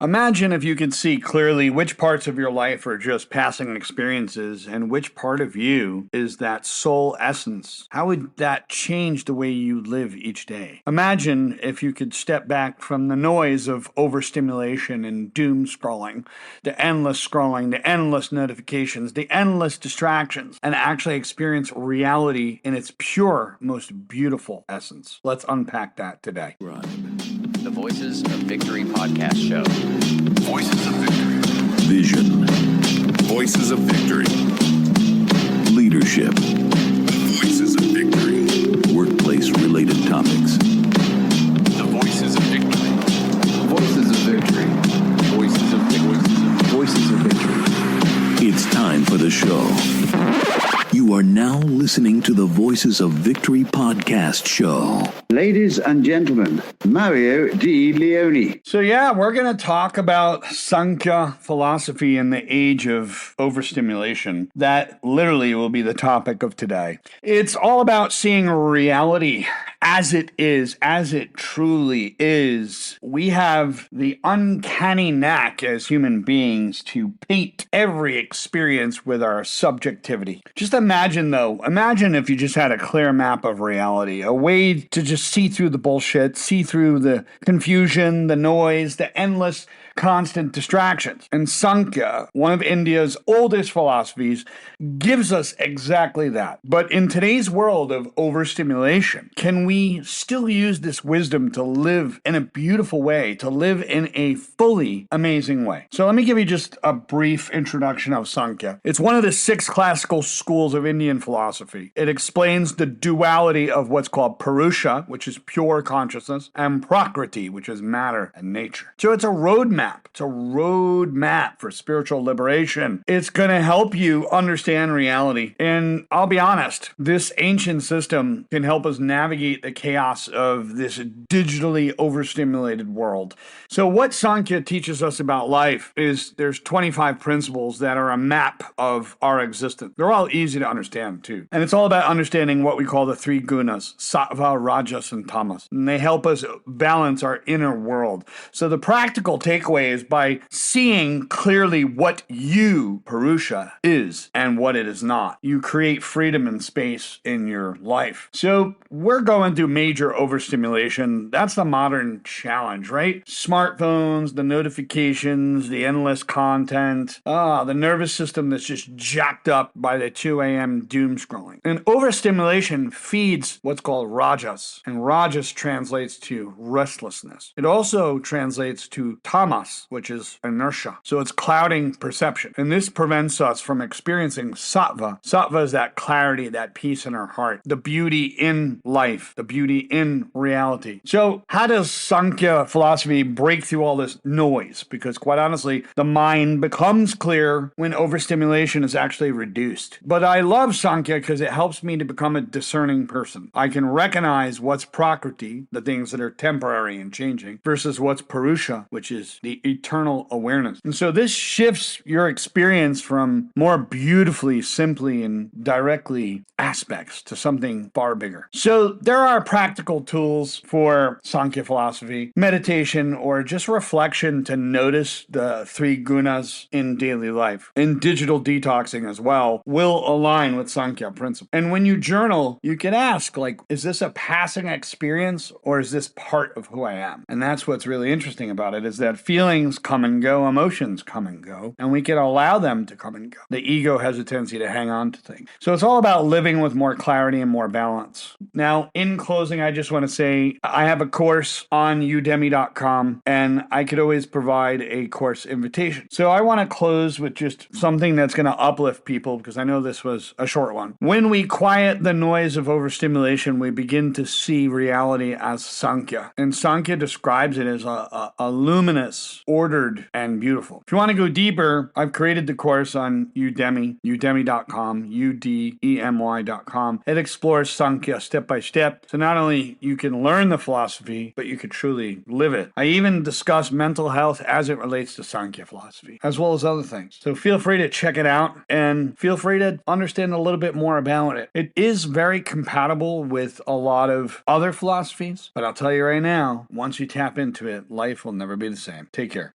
Imagine if you could see clearly which parts of your life are just passing experiences and which part of you is that soul essence. How would that change the way you live each day? Imagine if you could step back from the noise of overstimulation and doom scrolling, the endless notifications, the endless distractions, and actually experience reality in its pure, most beautiful essence. Let's unpack that today. The Voices of Victory podcast show. Voices of Victory. Vision. Voices of Victory. Leadership. Voices of Victory. Workplace-related topics. The Voices of Victory. Voices of Victory. Voices of Victory. Voices of Victory. It's time for the show. You are now listening to the Voices of Victory podcast show. Ladies and gentlemen, Mario Di Leone. So we're going to talk about Sāṅkhya philosophy in the age of overstimulation. That literally will be the topic of today. It's all about seeing reality as it is, as it truly is. We have the uncanny knack as human beings to paint every experience with our subjectivity. Just imagine if you just had a clear map of reality, a way to just see through the bullshit, see through the confusion, the noise, the endless constant distractions. And Sāṅkhya, one of India's oldest philosophies, gives us exactly that. But in today's world of overstimulation, can we still use this wisdom to live in a beautiful way, to live in a fully amazing way? So let me give you just a brief introduction of Sāṅkhya. It's one of the 6 classical schools of Indian philosophy. It explains the duality of what's called Purusha, which is pure consciousness, and Prakriti, which is matter and nature. So it's a roadmap. It's a roadmap for spiritual liberation. It's going to help you understand reality. And I'll be honest, this ancient system can help us navigate the chaos of this digitally overstimulated world. So what Sāṅkhya teaches us about life is there's 25 principles that are a map of our existence. They're all easy to understand too. And it's all about understanding what we call the 3 gunas, sattva, rajas, and tamas. And they help us balance our inner world. So the practical takeaway is by seeing clearly what you, Purusha, is and what it is not. You create freedom and space in your life. So we're going through major overstimulation. That's the modern challenge, right? Smartphones, the notifications, the endless content, the nervous system that's just jacked up by the 2 a.m. doom scrolling. And overstimulation feeds what's called rajas, and rajas translates to restlessness. It also translates to tamas, which is inertia. So it's clouding perception. And this prevents us from experiencing sattva. Sattva is that clarity, that peace in our heart, the beauty in life, the beauty in reality. So how does Sāṅkhya philosophy break through all this noise? Because quite honestly, the mind becomes clear when overstimulation is actually reduced. But I love Sāṅkhya because it helps me to become a discerning person. I can recognize what's prakriti, the things that are temporary and changing, versus what's purusha, which is the eternal awareness. And so this shifts your experience from more beautifully, simply, and directly aspects to something far bigger. So there are practical tools for Sāṅkhya philosophy, meditation, or just reflection to notice the 3 gunas in daily life. And digital detoxing as well will align with Sāṅkhya principle. And when you journal, you can ask, is this a passing experience or is this part of who I am? And that's what's really interesting about it, is that feelings come and go, emotions come and go, and we can allow them to come and go. The ego has a tendency to hang on to things. So it's all about living with more clarity and more balance. Now, in closing, I just want to say I have a course on udemy.com, and I could always provide a course invitation. So I want to close with just something that's going to uplift people, because I know this was a short one. When we quiet the noise of overstimulation, we begin to see reality as Sāṅkhya. And Sāṅkhya describes it as a luminous, ordered, and beautiful. If you want to go deeper, I've created the course on Udemy, udemy.com, udemy.com. It explores Sāṅkhya step by step. So not only you can learn the philosophy, but you can truly live it. I even discuss mental health as it relates to Sāṅkhya philosophy, as well as other things. So feel free to check it out and feel free to understand a little bit more about it. It is very compatible with a lot of other philosophies, but I'll tell you right now, once you tap into it, life will never be the same. Take care.